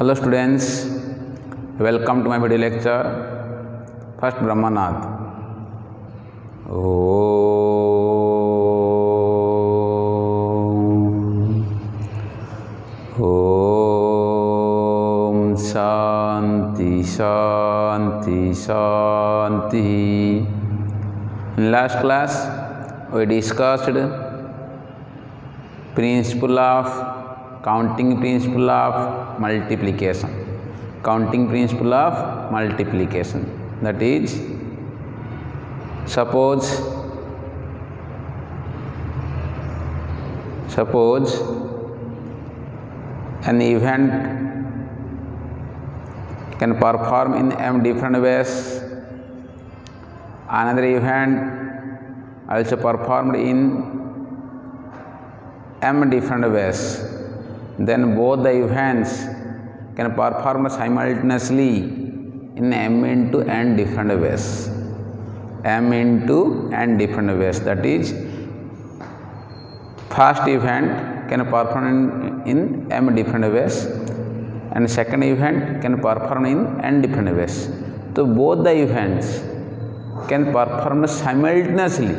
Hello students, welcome to my video lecture. First Brahmanath. Om Shanti Shanti Shanti. In last class we discussed principle of counting principle of multiplication. Counting principle of multiplication, that is, suppose an event can perform in m different ways, another event also performed in m different ways, then both the events can perform simultaneously in m into n different ways. M into n different ways, that is, first event can perform in m different ways and second event can perform in n different ways. So both the events can perform simultaneously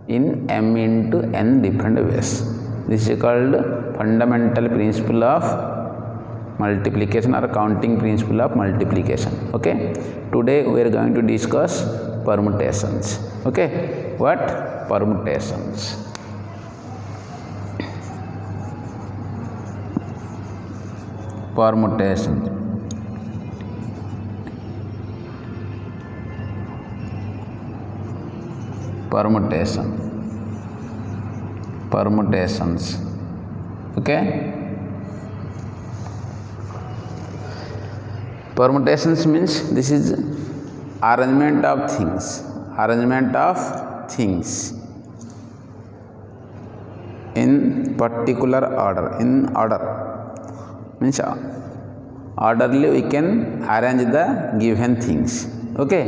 in m into n different ways. This is called fundamental principle of multiplication or counting principle of multiplication. Okay, today we are going to discuss permutations. Okay, what? Permutations. Permutation. Permutations. Okay, permutations means this is arrangement of things in particular order. In order means orderly we can arrange the given things. Okay,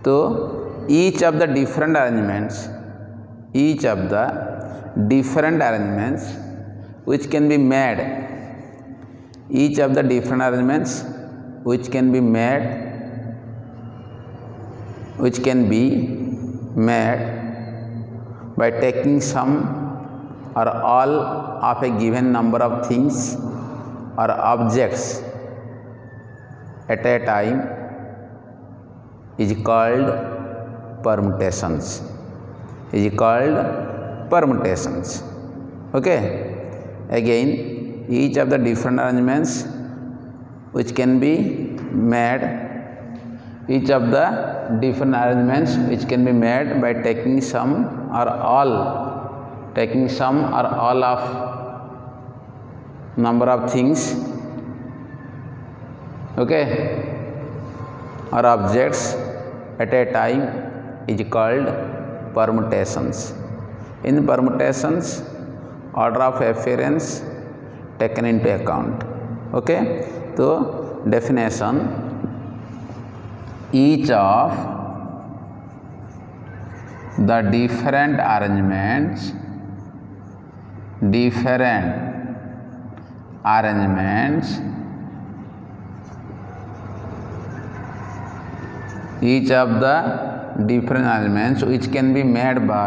so each of the different arrangements which can be made by taking some or all of a given number of things or objects at a time is called permutations. Okay, again, each of the different arrangements which can be made by taking some or all of number of things, okay, or objects at a time is called permutations. In permutations, order of appearance taken into account. Okay, so definition: each of the different arrangements which can be made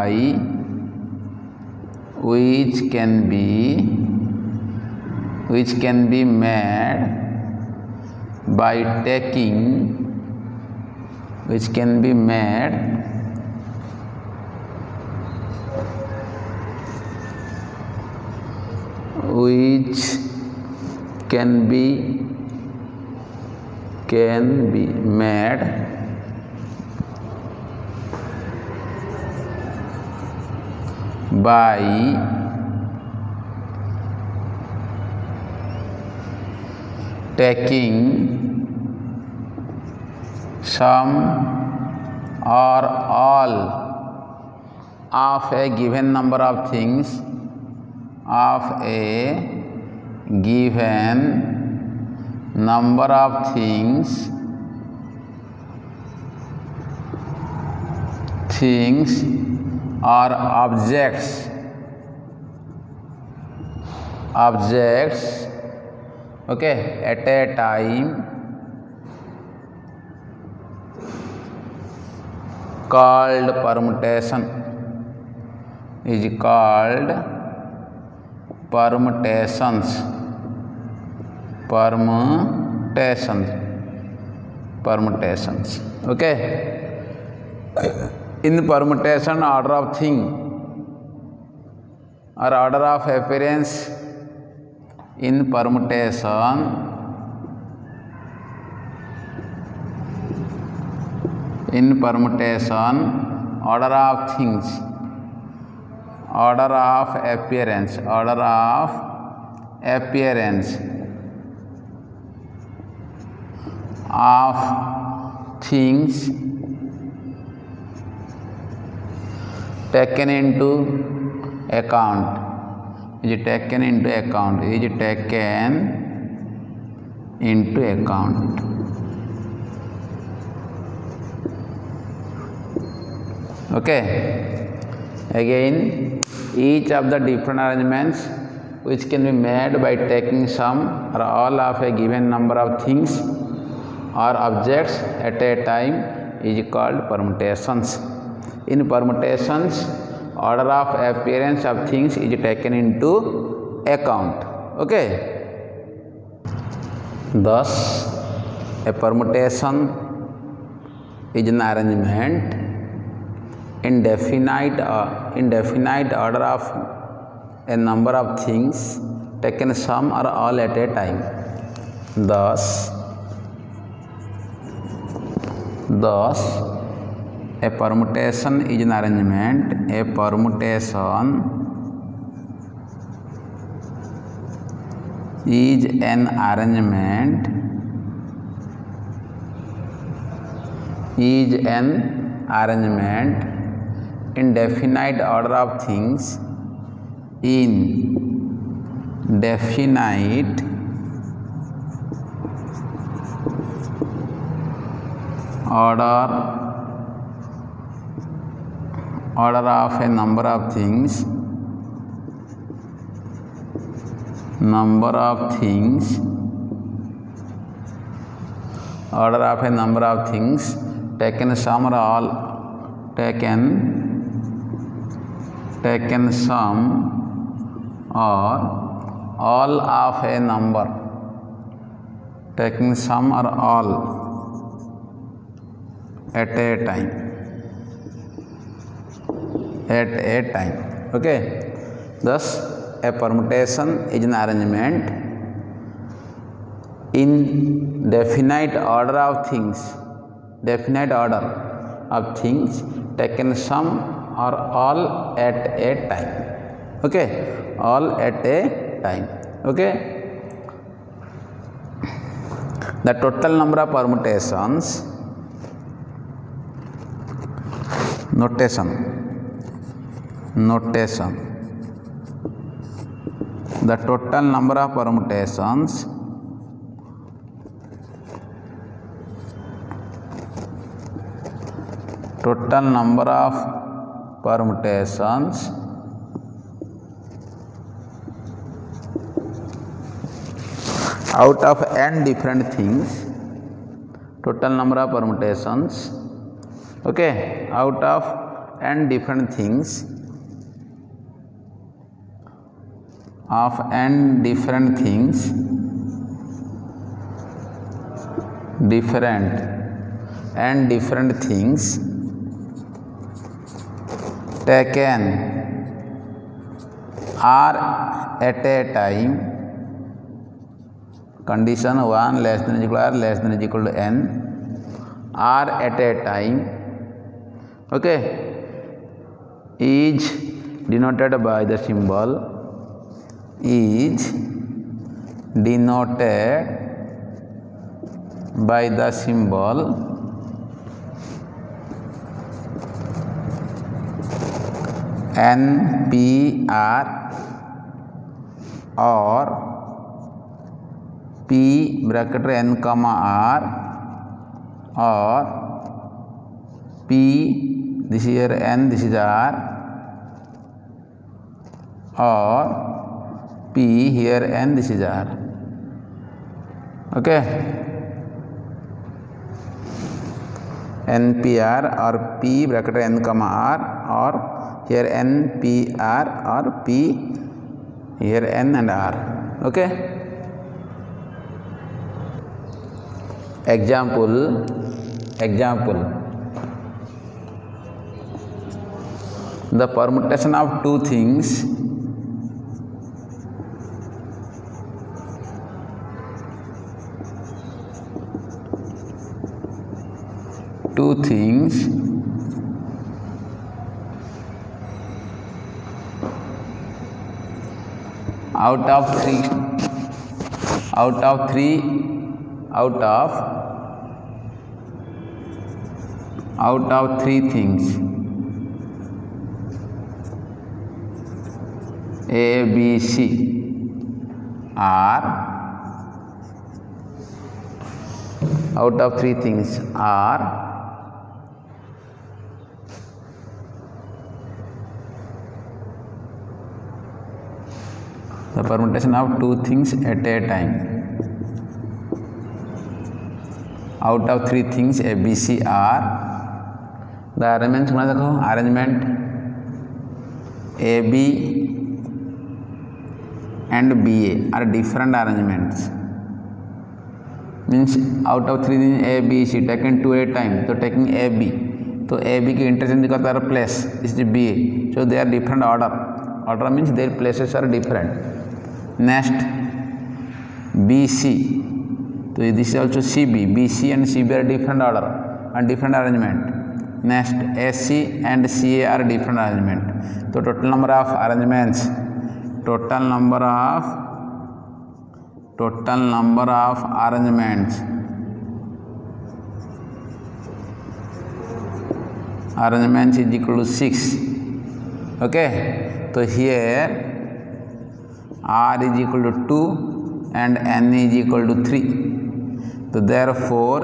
by taking some or all of a given number of things or objects Okay, at a time called permutation is called permutations. Okay, in permutation, order of thing or order of appearance in permutation order of things, order of appearance of things taken into account is taken into account. Okay, again each of the different arrangements which can be made by taking some or all of a given number of things or objects at a time is called permutations. In permutations, order of appearance of things is taken into account. Okay. Thus, a permutation is an arrangement in definite order of a number of things taken some or all at a time. Thus, a permutation is an arrangement. A permutation is an arrangement in definite order of things in definite order of a number of things taken some or all taken some or all of a number taking some or all at a time. Okay, thus a permutation is an arrangement in definite order of things taken some or all at a time. Okay, all at a time. Okay, the total number of permutations notation. The total number of permutations out of n different things. Total number of permutations. Okay, out of n different things. Different things taken are at a time. Condition 1 less than or equal to n are at a time. Okay, is denoted by the symbol NPR or P bracket n comma R or P, this is here n, this is R, or P here n, this is R. Okay, NPR or P bracket N comma R, or here NPR or P, here N and R. Okay, example, the permutation of two things out of three things A, B, C are, out of three things are the permutation of two things at a time. Out of three things A, B, C are, the arrangement देखो, arrangement A, B and B, A are different arrangements. Means out of three things A, B, C taken two at a time, so taking A, B, तो A, B की interchange करता है place, is the B, A, so they are different order means their places are different. Next B, C, so this is also CB, BC and CB are different order and different arrangement. Next AC and CA are different arrangement. So total number of arrangements, total number of arrangements is equal to 6. Okay, so here R is equal to 2 and N is equal to 3. So therefore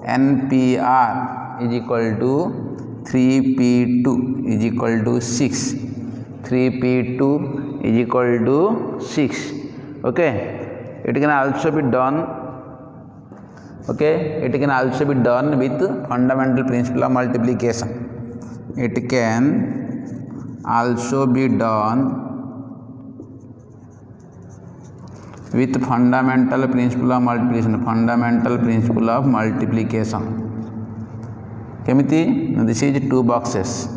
NPR is equal to 3P2 is equal to 6. 3P2 is equal to 6. Okay, it can also be done. Okay, it can also be done with fundamental principle of multiplication. It can also be done with fundamental principle of multiplication. Kemiti? This is two boxes,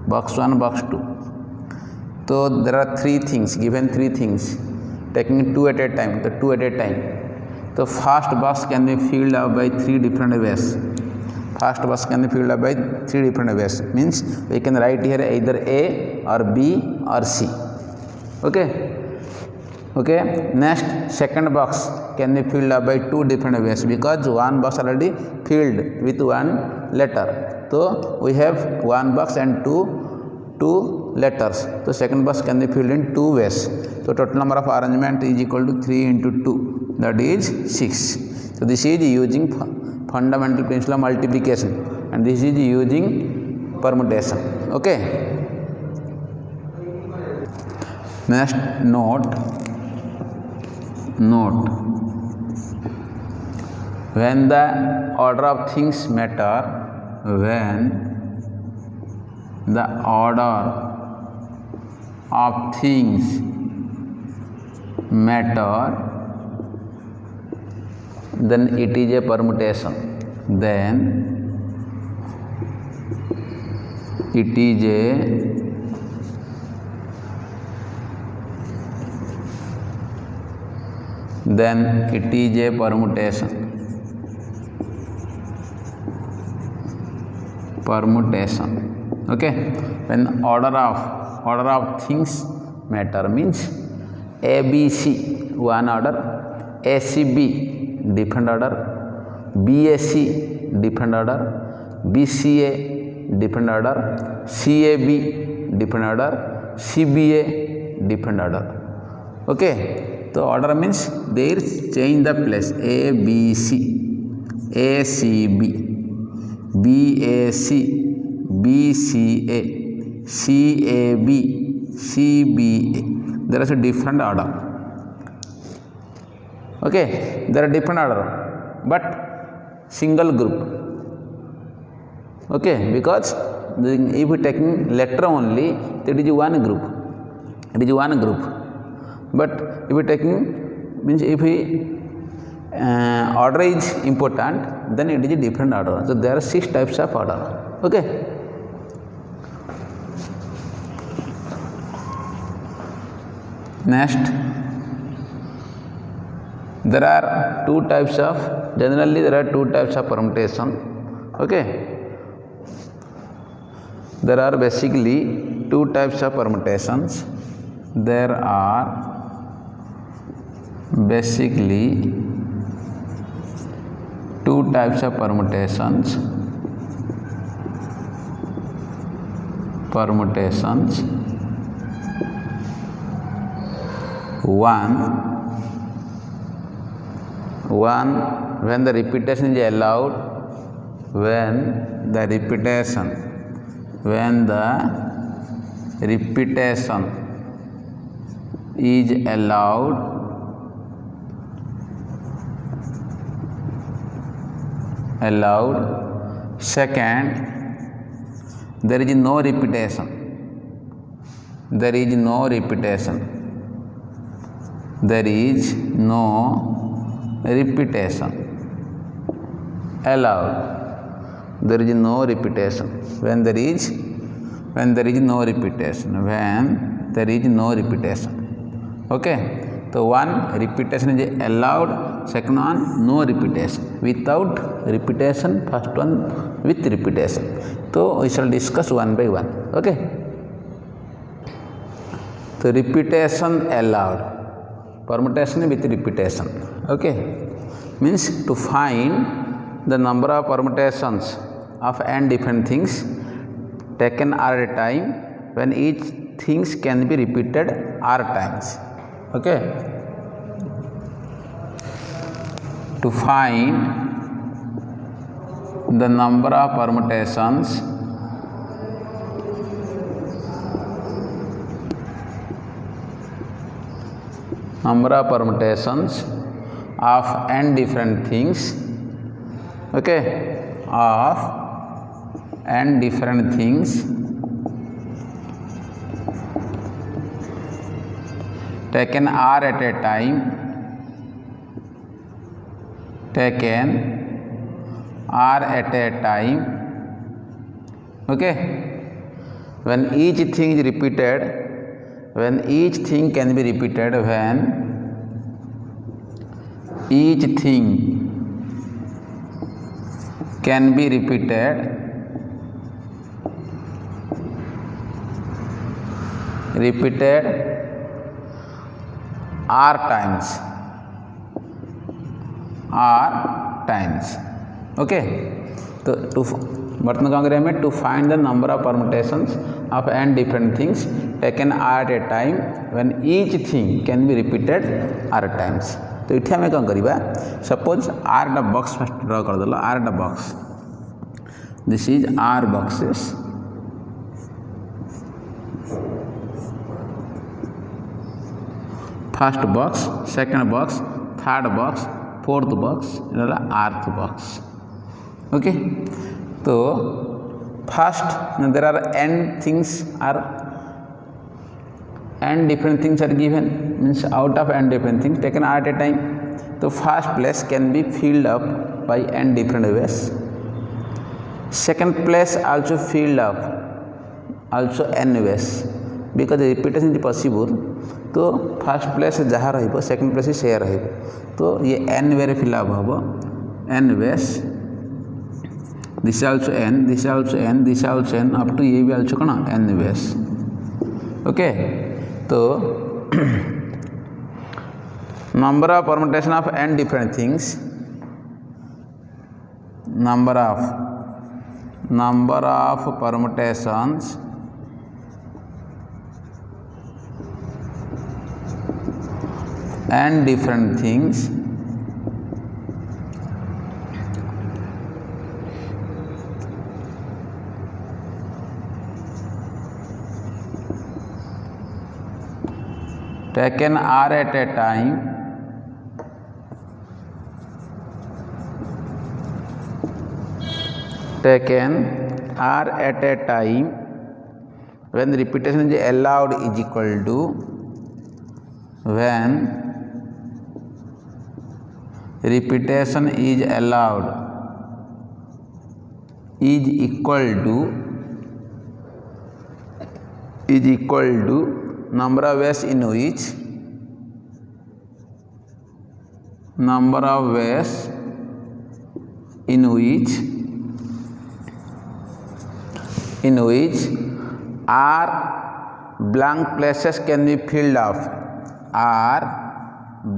box 1, box 2. So there are three things, given three things, taking two at a time. The first box can be filled up by three different ways. Means we can write here either A or B or C. Okay, next second box can be filled up by two different ways, because one box already filled with one letter. So we have one box and two letters. So second box can be filled in two ways. So total number of arrangement is equal to 3 into 2, that is 6. So this is using fundamental principle of multiplication, and this is using permutation. Okay. Next note, when the order of things matter, then it is a permutation. Then it is a permutation. Okay, when order of things matter means ABC one order, ACB different order, BAC different order, BCA different order, CAB different order, CBA different order. Okay, so order means there change the place. ABC, ACB, BAC, BCA, CAB, CBA. There is a different order. Okay, there are different order, but single group. Okay, because if we taking letter only, it is one group. It is one group. But if we taking means if we order is important, then it is a different order. So there are 6 types of order. Okay. Next, there are 2 types of, generally there are 2 types of permutation. Okay, there are basically 2 types of permutations. There are basically 2 types of permutations. One, when the repetition is allowed, when the repetition is allowed, second, there is no repetition, there is no repetition allowed, there is no repetition, when there is no repetition. Okay, so one repetition is allowed, second one no repetition, without repetition, first one with repetition. So we shall discuss one by one. Okay, so repetition allowed, permutation with repetition. Okay, means to find the number of permutations of n different things taken at a time when each things can be repeated r times. Okay, to find the number of permutations of n different things, okay, of n different things taken r at a time, okay, when each thing is repeated, when each thing can be repeated, when each thing can be repeated r times. Okay, so to find the number of permutations of n different things taken at a time when each thing can be repeated r times. तो ये आम कौन करवा, suppose r टा box first ड्र करदेल, r टा box, this is r boxes, first box, second box, third box, fourth box, आर्थ बॉक्स. ओके, तो first there are n things are n different things are given, means out of n different things taken at a time. So first place can be filled up by n different ways, second place also filled up also n ways, because the repetition is possible. तो first place जहाँ रहिबो second place से रहिबो, तो ये n way fill up हम, n ways, this also n, this also n, this also n, up to ये भी आल्सो कौन n वेस. ओके, तो number of permutation of n different things, number of permutations and different things taken are at a time taken or at a time when the repetition is allowed is equal to when repetition is allowed is equal to number of ways in which r blank places can be filled up. R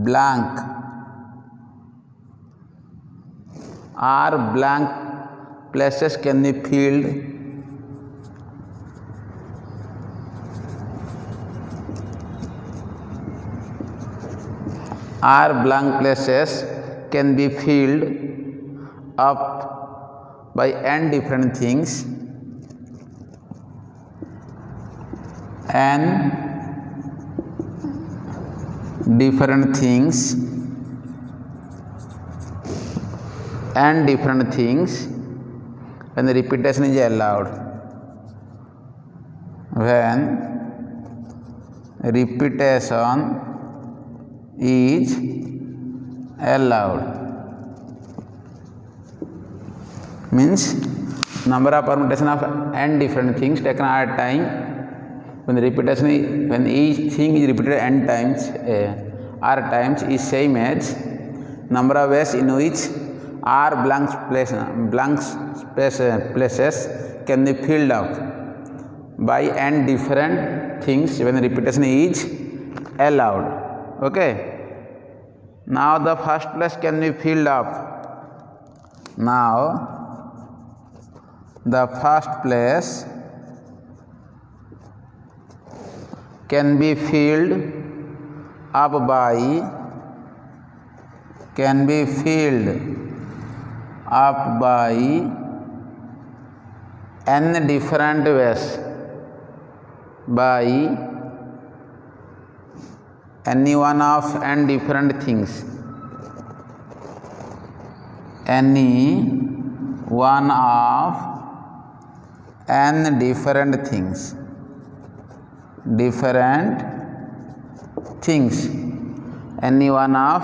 blank places can be filled up by n different things, n different things when the repetition is allowed. When repetition is allowed means number of permutation of n different things taken at a time. When each thing is repeated n times r times is same as number of ways in which r blank places can be filled up by n different things when repetition is allowed. Okay. Now the first place can be filled up. Now the first place can be filled up by n different ways, by any one of n different things, any one of n different things, any one of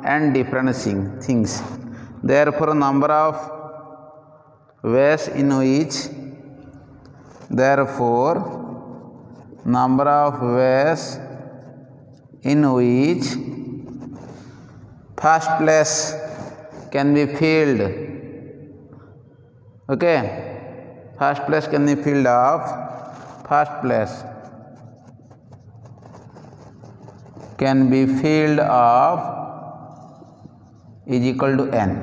n different things. Therefore number of ways in which first place can be filled. Okay, first place can be filled up. First place can be filled up is equal to n.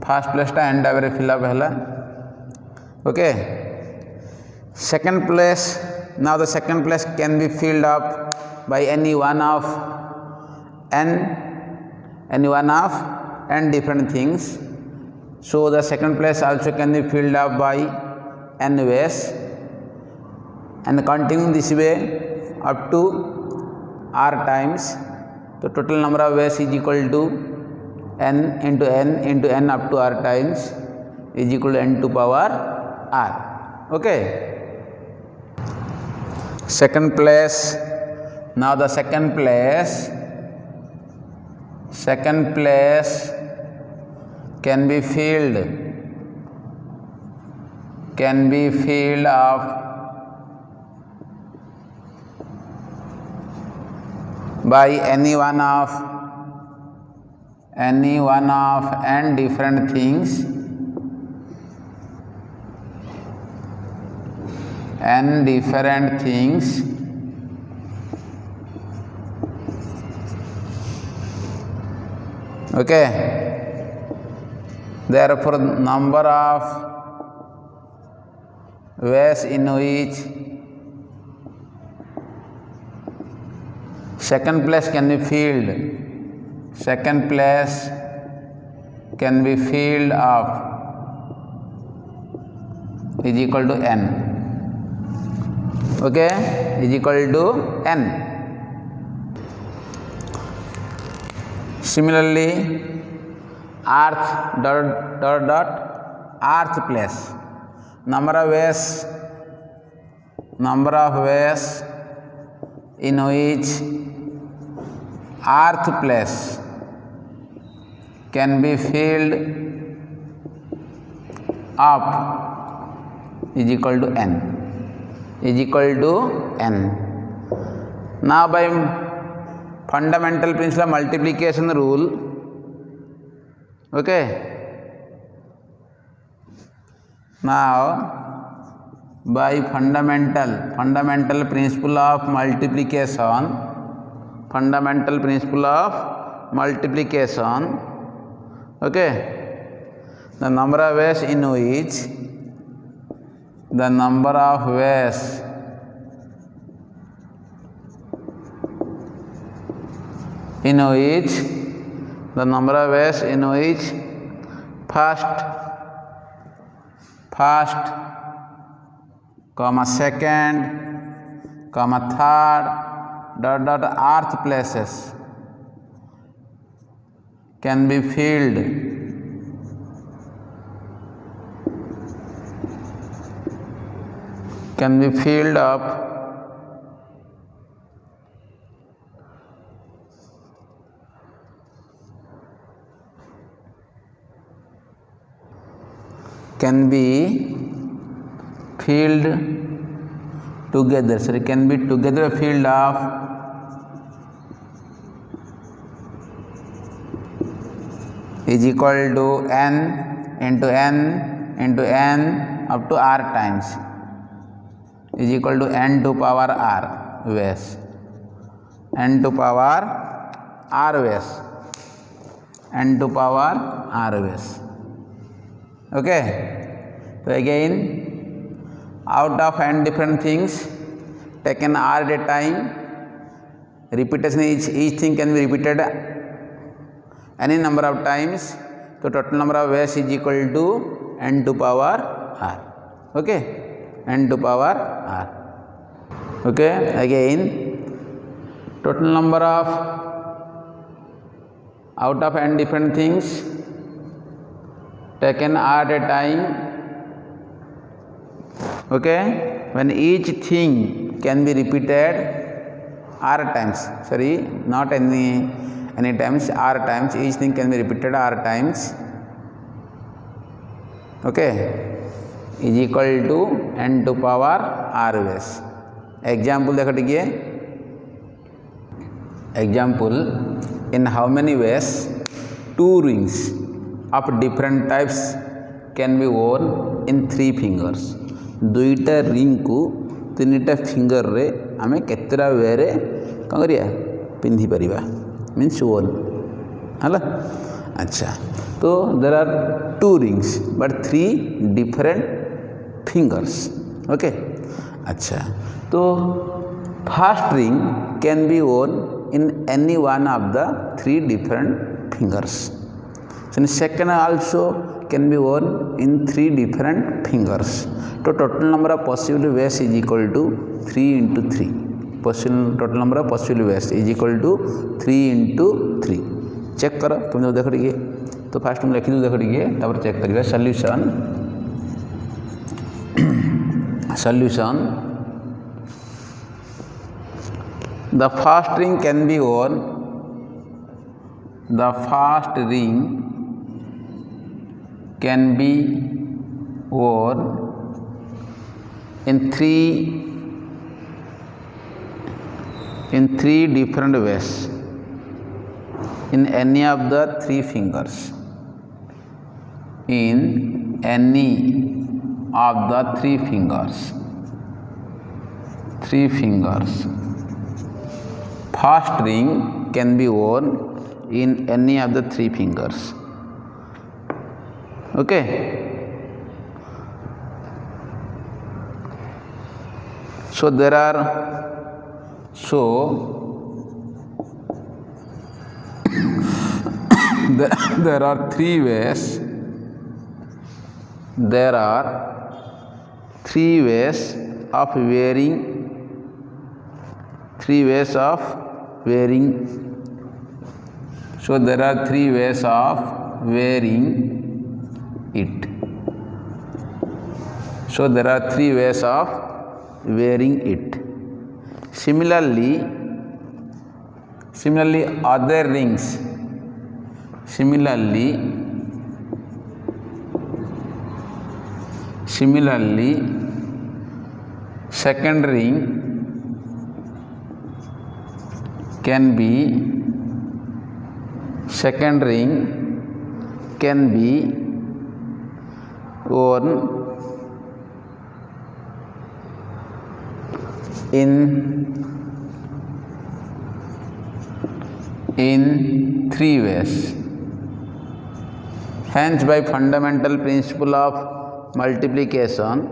First place ta n dabere fill up hela. Okay. Second place, now the second place can be filled up by any one of n different things. So the second place also can be filled up by n ways, and continuing this way up to r times. The total number of ways is equal to n into n up to r times is equal to n to power r. Okay. Second place, now the second place can be filled up by any one of n different things, okay. Therefore number of ways in which second place can be filled up is equal to n. Okay, is equal to n. Similarly, rth earth place. Number of ways in which earth place can be filled up is equal to n. Now by fundamental principle of multiplication rule, okay, now by fundamental principle of multiplication, okay, the number of ways in which the number of ways in which first, comma second, comma third, dot earth places can be filled up can be filled together. So it can be together filled of is equal to n into n into n up to r times is equal to n to power r ways. n to power r ways. Okay. So again, out of n different things taken r at a time, repetition each thing can be repeated any number of times. So total number of ways is equal to n to power r. Okay, n to power r. Okay, again, total number of out of n different things taken r at a time. Okay, when each thing can be repeated r times, sorry, not any times, r times, each thing can be repeated r times. Okay, is equal to n to power r ways. Example देखो ठीक है. Example, in how many ways 2 rings of different types can be worn in 3 fingers. दुईटा ring को 3टा finger रे आमे केतरा वे रे कौन करिया पिंधी परिवा मीन्स वन हला. अच्छा, तो there are 2 rings but 3 different fingers. Okay. अच्छा, तो first ring can be worn in any one of the 3 different fingers. So second also can be worn in 3 different fingers. So total number of possible ways is equal to 3 into 3. Total number of possible ways is equal to 3 into 3. Check करो तुम देखो ठीक है. तो fast हम लिखी दो देखो ठीक है, तब चेक करिए. Solution the first ring can be worn in 3 different ways in any of the 3 fingers. In any of the 3 fingers. First ring can be worn in any of the 3 fingers. Okay. So there are there are 3 ways. There are 3 ways of wearing. 3 ways of wearing. So there are 3 ways of wearing it. So there are 3 ways of wearing it. Similarly other rings. Similarly second ring can be worn in 3 ways. Hence, by fundamental principle of multiplication,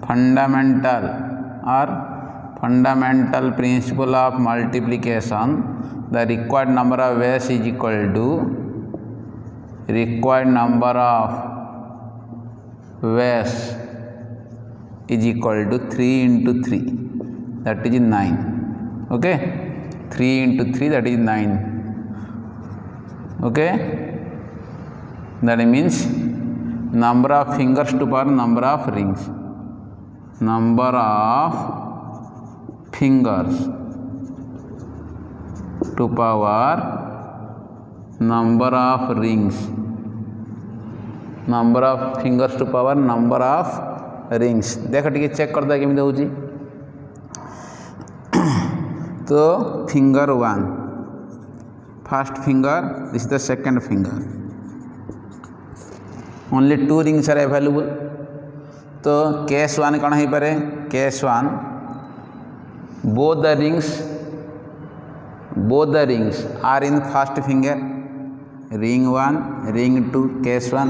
fundamental principle of multiplication, the required number of ways is equal to required number of ways is equal to 3 into 3, that is 9. Okay, 3 into 3, that is 9. Okay, that means number of fingers to power number of rings. Number of fingers to power number of rings. Number of fingers to power number of rings. देख टिके check कर दे केमिति होउची. तो finger 1, first finger, this is the second finger. Only 2 rings are available. तो case 1 कौन है पारे? Case 1, both the rings are in first finger. Ring 1, ring 2, case 1.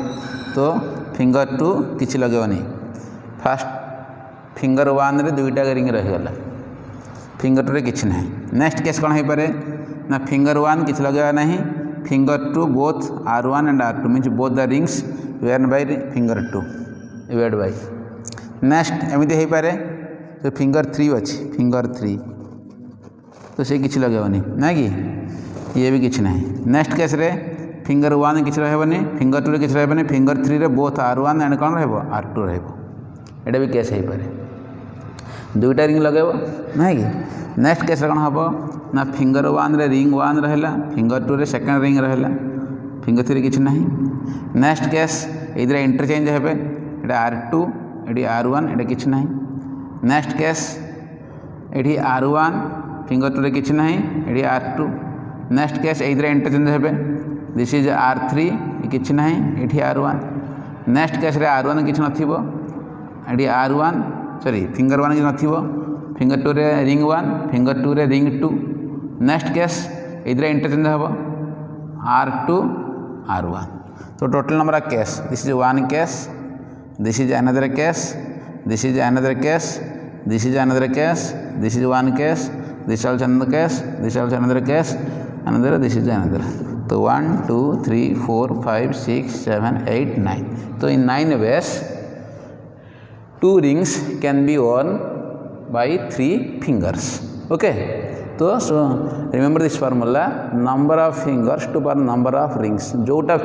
तो finger 2 किछि लगेबनी. First finger 1 रे 2टा रिंग रहि गला. Finger 2 रे किछि नहीं. Next case कौन है पारे? ना finger 1 किछि लगेबा नहीं. Finger 2 both R1 and R2 means both the rings worn by finger 2 divided by. Next एमिति है पारे. तो finger 3 अच्छी. Finger 3 तो से किछि लगेबनी ना कि ये भी किछि नहीं. Next case रे finger 1 किछि रहबनी. Finger 2 रे किछि रहबनी. Finger 3 रे both R1 and कौन रहबो R2 रहबो. एटा भी केस है पारे. 2टा रिंग लगेबो ना कि. नेक्स्ट केस कौन हम ना फिंगर 1 रे रिंग 1 रहला. फिंगर 2 रे सेकंड रिंग रहला. फिंगर 3 किछि नहीं. नेक्स्ट केस इधर इंटरचेंज हेबे. एटा R2 एडी R1 एटा किछि नहीं. Next case AD R1 finger 2 रे किछि नहीं. एडी R2. नेक्स्ट केस इधर इंटरचेंज हेबे. दिस इज R3 किछि नहीं. एठी R1. नेक्स्ट केस रे R1 किछि नथिबो. एडी R1 सॉरी फिंगर 1 किछि नथिबो. फिंगर 2 रे रिंग 1, फिंगर 2 रे रिंग 2. नेक्स्ट केस इधर इंटरचेंज हेबो R2 R1. तो total number of case. This is 1 case. This is another case. This is another case. This is another case. This is 1 case. This is also another case. This is also another case. Another this is another. तो 1 2 3 4 5 6 7 8 9. तो इन 9 ways 2 rings can be worn by 3 fingers. Okay, so remember this formula. Number of fingers to power number of rings. जोटा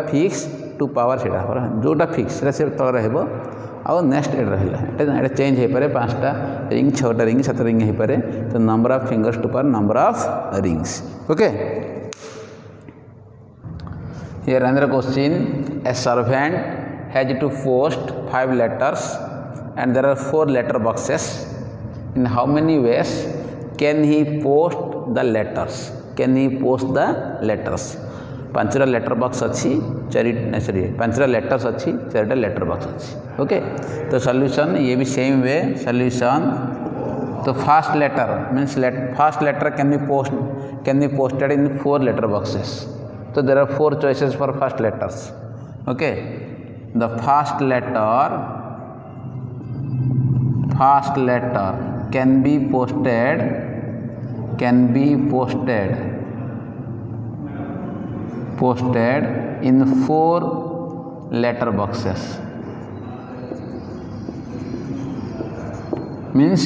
fix to power सेटा जोटा fix से तल रहिबो. आउ next add रहिला एटा चेंज हे पारे. 5टा रिंग 6टा रिंग 7 रिंग हे पारे. तो number of fingers to power number of rings. Okay, here another question. A servant has to post 5 letters and there are 4 letter boxes. In how many ways can he post the letters? 5टा letter box अच्छी 5टा letters अच्छी 4टा letter box अच्छी. Okay, तो solution ये भी same way. Solution तो first letter means first letter can be posted in 4 letter boxes. तो there are 4 choices for first letters. Okay, the first letter can be posted in 4 letter boxes. Means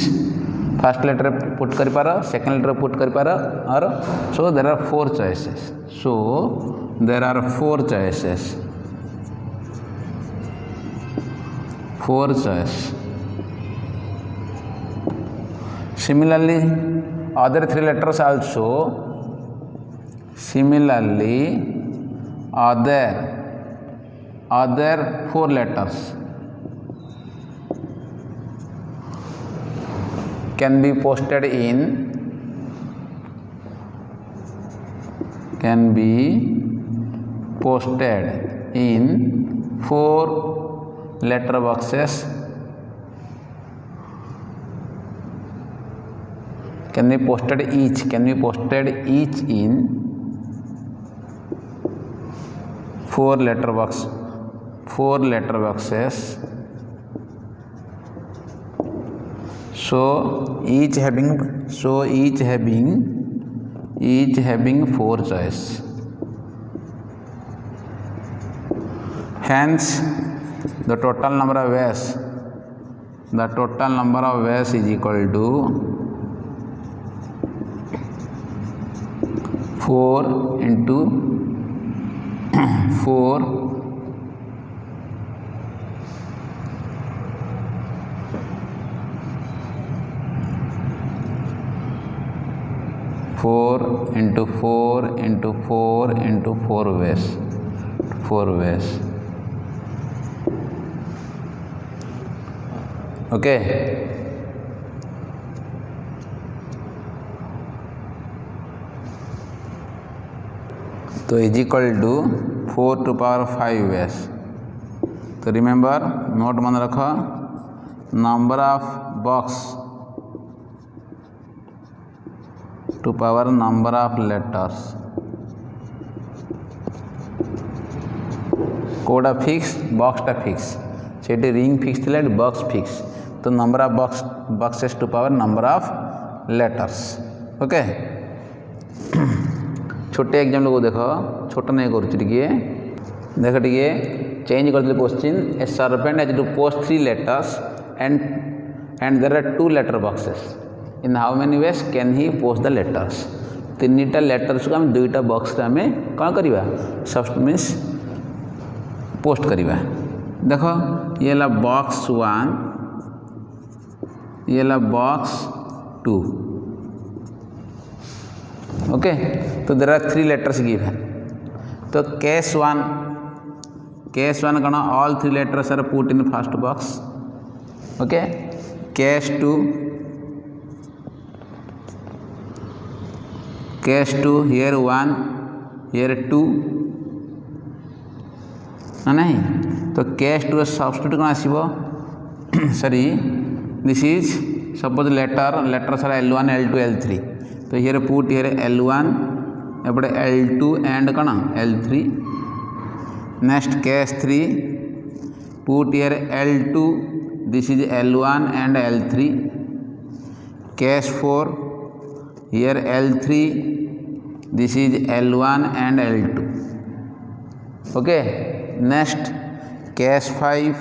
first letter put kari paro, second letter put kari paro, or so there are 4 choices. So there are 4 choices. 4 choice. Similarly, other 3 letters also. Similarly, other 4 letters can be posted in 4 letter boxes. Can be posted each in 4 letter boxes. So each having 4 choice. Hence the total number of ways is equal to 4 into 4 into 4 ways. Okay. So is equal to 4 to power 5 ways. So remember, note मन रखो, number of box to power number of letters. कोड़ा fix, box टा fix, सेठी ring fix थिला, box fix. तो number of boxes to power number of letters. Okay. छोटे example को देखो, छोटा नहीं करूँ टिके, देख टिके चेंज कर दिले question. A servant has to post 3 letters and there are 2 letter boxes. In how many ways can he post the letters? 3टा letters को हम 2टा बॉक्स रे हमें कौन करिवा, सबस्टिट्यूट पोस्ट करिवा. देखो ये ला बॉक्स 1, ये ला बॉक्स 2. ओके. तो देर आर 3 letters गिवन. तो केस 1 कौन, all 3 letters are put in first box. Okay. Case 2 here 1 here 2 ना नहीं. तो केस 2 सब्स्टिट्यूट कौन आसीबो, sorry this is suppose letters are L1 L2 L3. तो here put here L1 एपटे L2 and कौन L3. Next case 3 put here L2, this is L1 and L3. Case 4 here L3, this is L1 and L2. Okay. Next case 5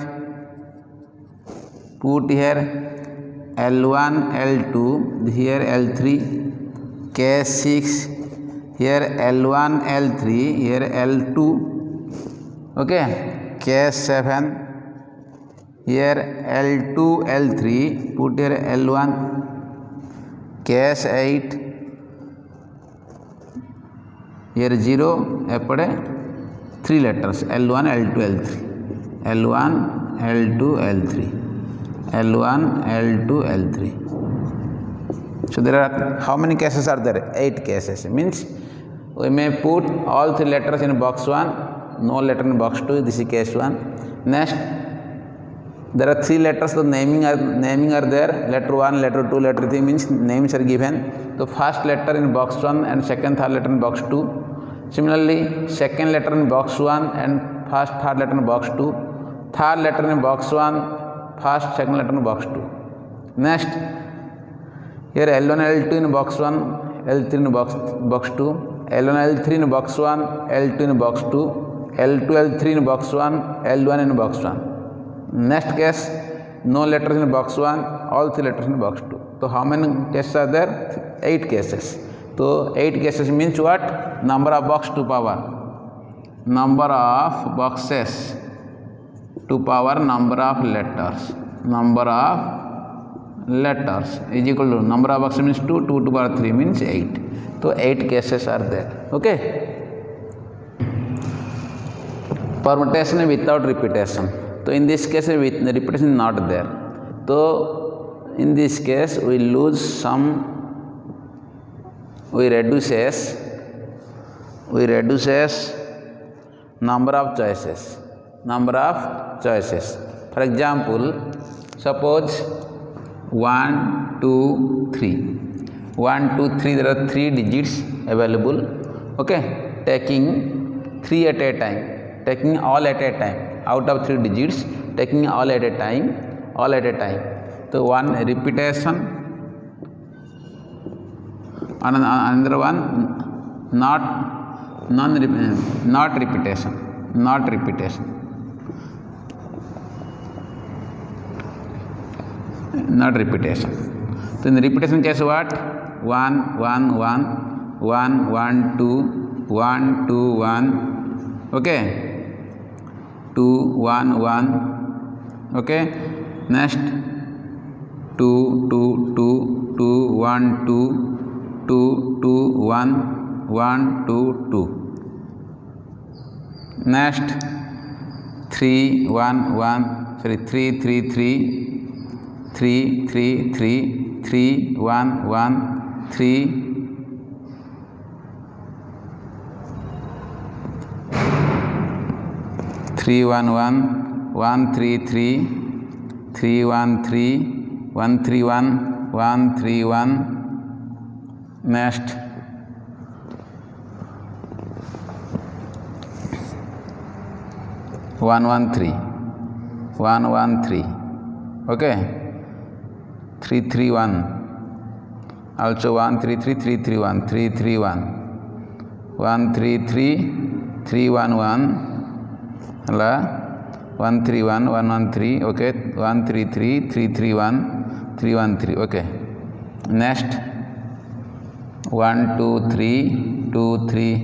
put here L1 L2, here L3. Case 6 here L1 L3, here L2. Okay. Case 7 here L2 L3, put here L1. Case 8 here 0 एपटे 3 letters L1 L2 L3, L1 L2 L3, L1 L2 L3. So there are how many cases are there? 8 cases. Means we may put all 3 letters in box 1, no letter in box 2. This is case 1. Next there are 3 letters. The naming are there. Letter 1, letter 2, letter 3 means names are given. The first letter in box 1 and second, third letter in box 2. Similarly, second letter in box 1 and first, third letter in box 2. Third letter in box 1, first, second letter in box 2. Next, here L1, L2 in box 1, L3 in box 2, L1, L3 in box 1, L2 in box 2, L2, L3 in box 1, L1 in box 1. Next case, no letters in box 1, all 3 letters in box 2. So how many cases are there? 8 cases. So 8 cases means what? Number of boxes to power. Number of boxes to power number of letters. Number of letters is equal to number of boxes means 2. 2 to power 3 means 8. So 8 cases are there. Okay. Permutation without repetition. So in this case, with the repetition is not there. So in this case, we lose some. We reduces number of choices. Number of choices. For example, suppose 1, 2, 3. 1, 2, 3. There are 3 digits available. Okay, taking 3 at a time. Taking all at a time, out of 3 digits, taking all at a time. So one repetition, another one not repetition. So in the repetition case, what? 1, 1, 1, 1, 1, 2, 1, 2, 1. Okay. 2, 1, 1. Okay. Next 2, 2, 2, 2, 1, 2, 2, 2, 1, 1, 2, 2. Next 3, 1, 1. Sorry, 3, 3, 3, 3, 3, 3, 3, 1, 1, 3. 3, 1, 1, 1, 3, 3, 3, 1, 3, 1, 3, 1, 1, 3, 1. Next 1, 1, 3, 1, 1, 3. Okay. 3, 3, 1. Also 1, 3, 3, 3, 3, 1, 3, 3, 1. 1, 3, 3, 3, 1, 1. 1, 3, 1, 1, 1, 3. Okay. 1, 3, 3, 3, 3, 1, 3, 1, 3. Okay. Next 1, 2, 3, 2, 3,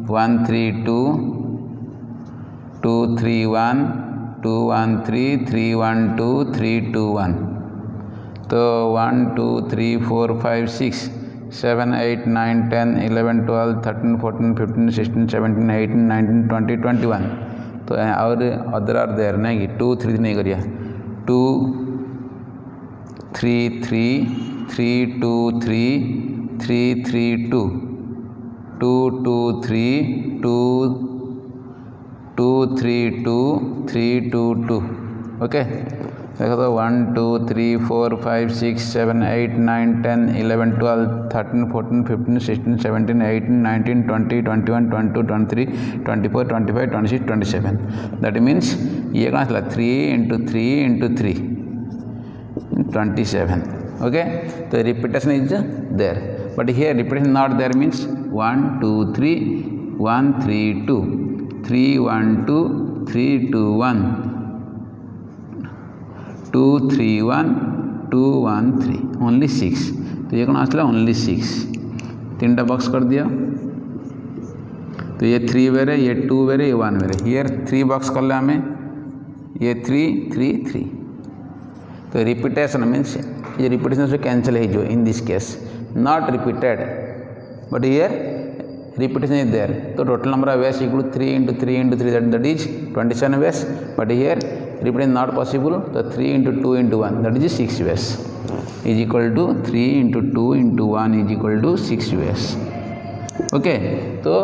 1, 3, 2, 2, 3, 1, 2, 1, 3, 3, 1, 2, 3, 2, 1. So 1, 2, 3, 4, 5, 6, 7, 8, 9, 10, 11, 12, 13, 14, 15, 16, 17, 18, 19, 20, 21. तो और other are there नहीं 2, 3 नहीं करिए 2, 3, 3, 3, 2, 3, 3, 3, 2, 2, 2, 3, 2, 2, 3, 2, 3, 2, 2. Okay देखो तो 1, 2, 3, 4, 5, 6, 7, 8, 9, 10, 11, 12, 13, 14, 15, 16, 17, 18, 19, 20, 21, 22, 23, 24, 25, 26, 27. That means ये कहाँ चला 3 into 3 into 3 27. Okay, so repetition is there, but here repetition not there means 1, 2, 3, 1, 3, 2, 3, 1, 2, 3, 2, 1. 2, 3, 1, 2, 1, 3. Only 6. तो ये कौन आसला only 6. 3टा बॉक्स कर दिया. तो ये 3 वेरे, ये 2 वेरे, ये 1 वेरे. Here 3 बॉक्स कर ले हमें. ये 3, 3, 3. तो repetition means ये repetition से cancel है जो in this case not repeated, but here repetition is there. So total number of ways equal to 3 into 3 into 3, that is 27 ways. But here repetition not possible. So 3 into 2 into 1, that is 6 ways is equal to 3 into 2 into 1 is equal to 6 ways. Okay. So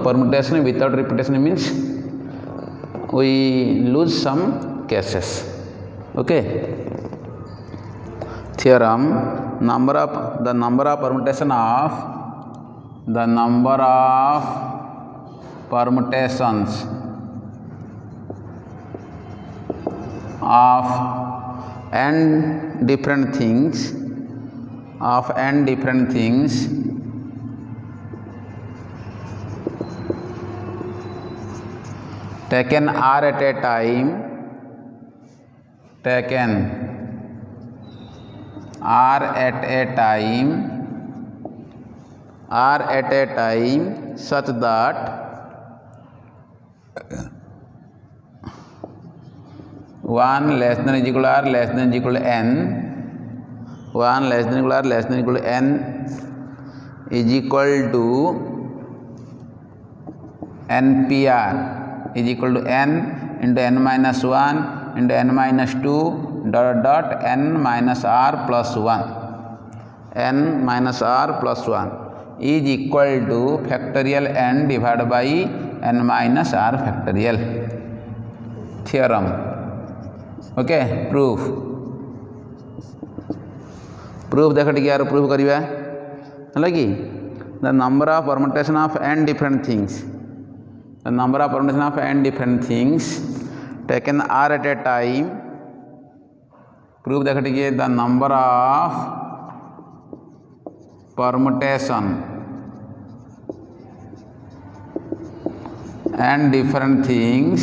permutation without repetition means we lose some cases. Okay. Theorem: the number of permutation of the number of permutations of n different things taken r at a time are at a time such that one less than is equal to r less than is equal to n, 1 less than equal to r less than equal to n is equal to NPR is equal to n into n minus 1 into n minus 2 dot n minus r plus 1, n minus r plus 1 is equal to factorial n divided by n minus r factorial. Theorem. Okay, proof देख टे यार proof करिया है कि the number of permutation of n different things, the number of permutation of n different things taken r at a time. Proof देख टे the number of permutation and different things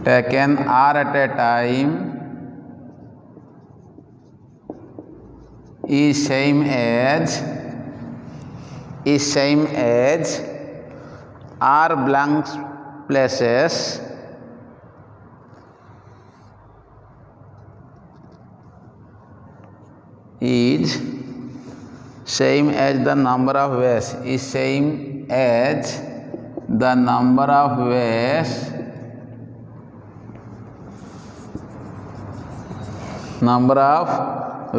taken r at a time is same as r blank places is same as the number of ways, is same as the number of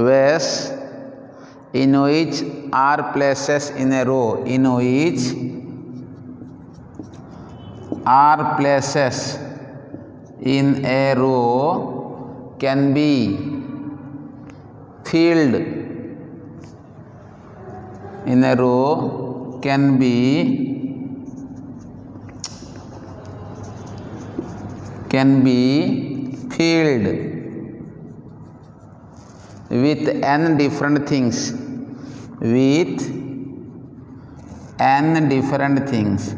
ways in which r places in a row, in which r places in a row can be filled, in a row can be filled with n different things, with n different things,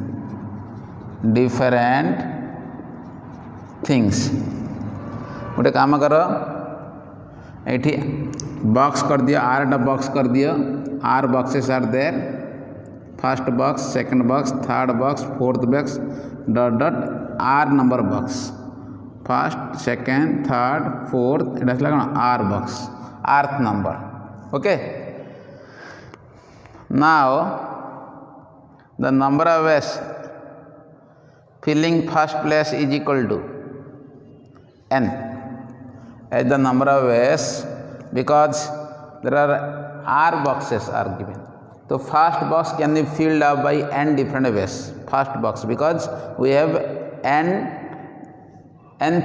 गोटे काम कर ये box कर दिया, r टा box कर दिया, r boxes are there, first box, second box, third box, fourth box dot dot r number box, first second third fourth एटा कौन r box, rth number. Okay, now the number of ways filling first place is equal to n as the number of ways, because there are r boxes are given. So first box can be filled up by n different ways, first box, because we have n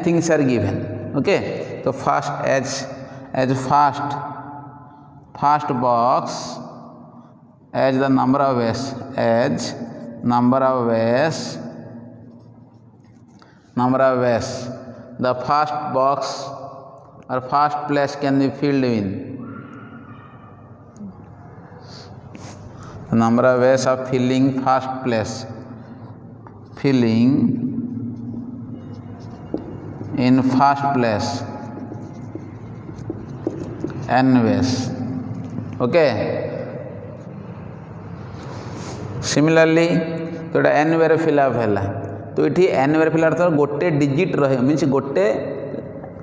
things are given. Okay, so first as first box as the number of ways, as number of ways, the first box or first place can be filled in. The number of ways of filling first place, filling in first place, n ways. Okay, similarly तो n way fill up है, तो ये n way fill up गोटे digit रही means गोटे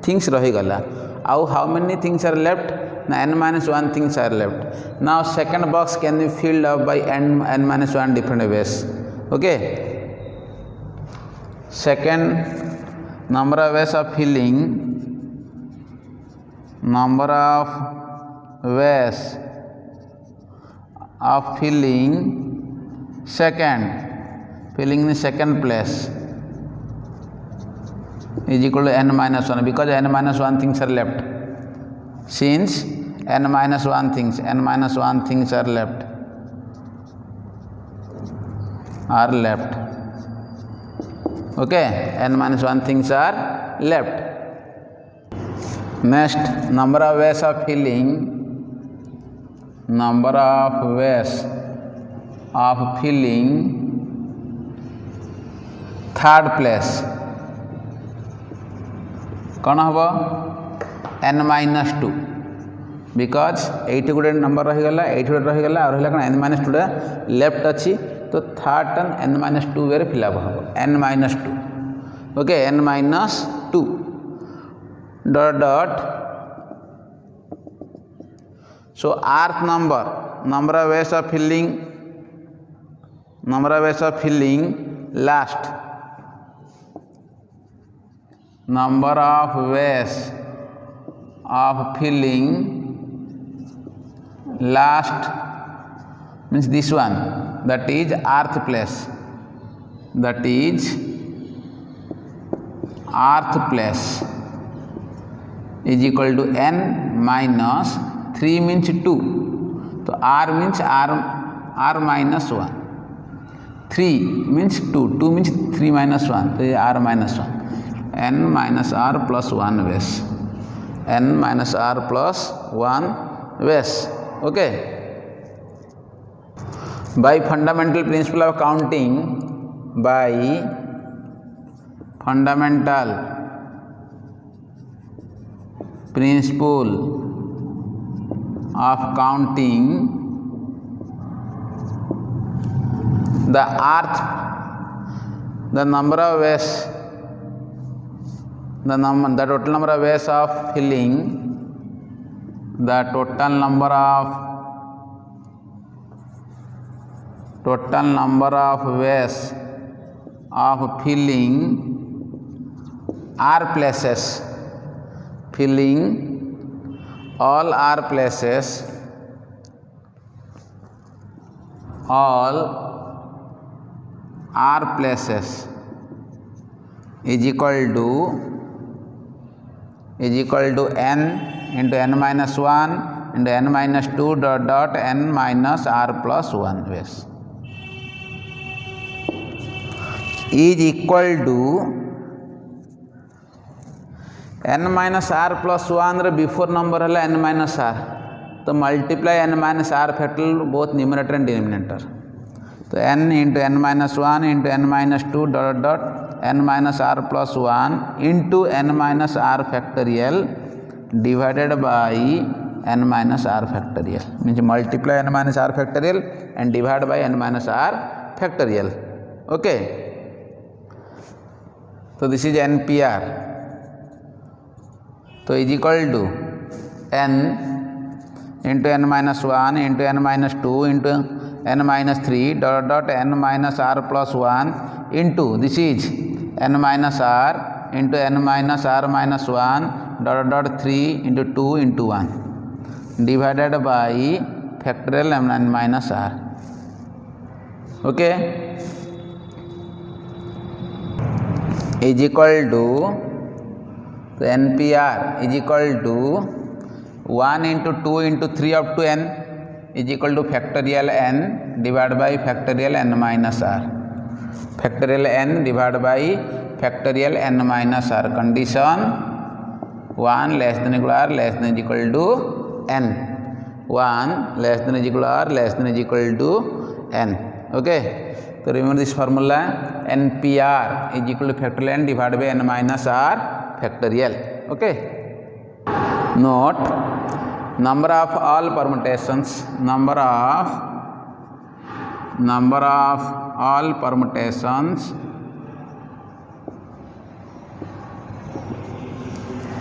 things रहीगला. आउ how many things are left ना n minus 1 things are left. Now second box can be filled up by n minus 1 different ways. Okay, second number of ways of filling, number of ways of filling in the second place is equal to n minus 1, because n minus 1 things are left. Since n minus 1 things are left, okay, n minus 1 things are left. Next, number of ways of filling, third place कौन हम n minus two because eight गोटे number रहीगला eight गोटे रहीगला और रहा कौन n minus टूटा left अच्छी तो third turn n minus two way fill up हम n minus two okay n minus two dot dot so rth number of ways of filling last number of ways of filling last means this one that is rth place is equal to n minus 3 means 2 तो r means r minus 1 3 means 2 2 means 3 minus 1 तो ये r minus 1 n minus r plus 1 ways n minus r plus 1 ways okay by fundamental principle of counting by fundamental principle of counting the rth the number of ways the total number of ways of filling the total number of ways of filling r places filling all r places is equal to n into n minus 1 into n minus 2 dot dot n minus r plus 1 ways is equal to n minus r plus 1 रे before number है n minus r तो multiply n minus r factorial both numerator and denominator तो n into n minus 1 into n minus 2 dot dot n minus r plus 1 into n minus r factorial divided by n minus r factorial means multiply n minus r factorial and divide by n minus r factorial okay तो this is NPR तो is equal to n into n minus 1 into n minus 2 into n minus 3 dot dot n minus r plus 1 into this is n minus r into n minus r minus 1 dot dot 3 into 2 into 1 divided by factorial n minus r okay is equal to तो NPR is equal to 1 into 2 into 3 up to n is equal to factorial n divided by factorial n minus r. Factorial n divided by factorial n minus r. Condition 1 less than equal to n. 1 less than equal to n. Okay. So remember this formula NPR is equal to factorial n divided by n minus r factorial. Okay. Note number of all permutations all permutations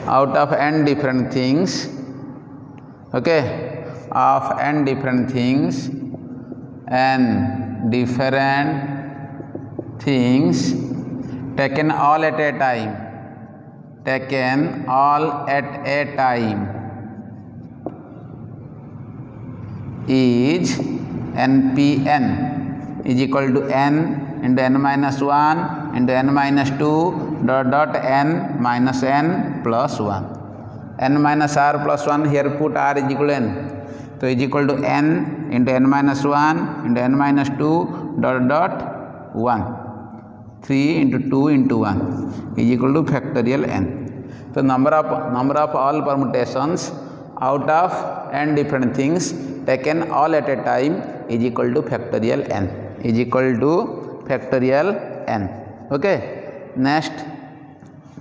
out of n different things okay of n different things and different things taken all at a time is NPN is equal to n into n minus 1 into n minus 2 dot dot n minus n plus 1 n minus r plus 1 here put r is equal to n so is equal to n into n minus 1 into n minus 2 dot dot 1 3 into 2 into 1 is equal to factorial n. So number of all permutations out of n different things taken all at a time is equal to factorial n is equal to factorial n. Okay. Next,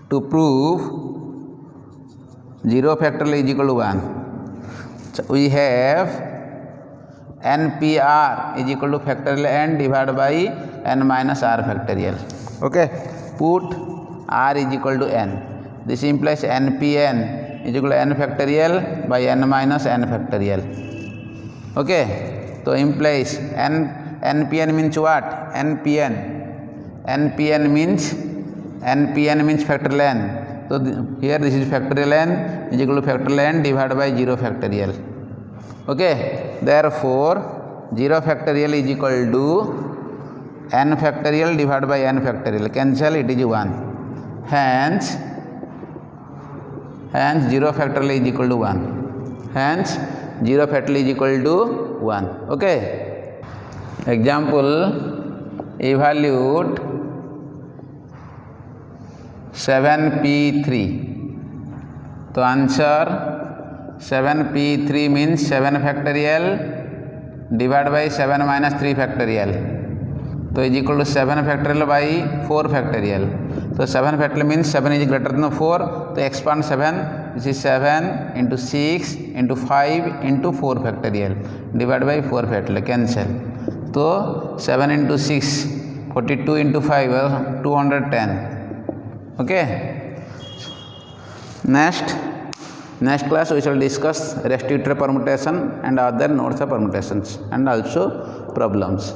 to prove 0 factorial is equal to 1. So we have NPR is equal to factorial n divided by n minus r factorial. Okay, put r is equal to n. This implies NPN is equal to n factorial by n minus n factorial. Okay, so implies NPN means what? NPN means factorial n. So here this is factorial n is equal to factorial n divided by 0 factorial. Okay, therefore 0 factorial is equal to n factorial divided by n factorial. Cancel, it is 1. Hence 0 factorial is equal to 1. Hence 0 factorial is equal to 1. Okay. Example, evaluate 7p3. तो answer 7p3 means 7 factorial divided by 7 minus 3 factorial. तो is equal to 7 factorial by 4 factorial. So 7 factorial means 7 is greater than 4. तो expand 7. This is 7 into 6 into 5 into 4 factorial divided by 4 factorial. Cancel. तो 7 into 6, 42 into 5, 210. Okay. Next class we shall discuss restricted permutation and other nodes of permutations and also problems.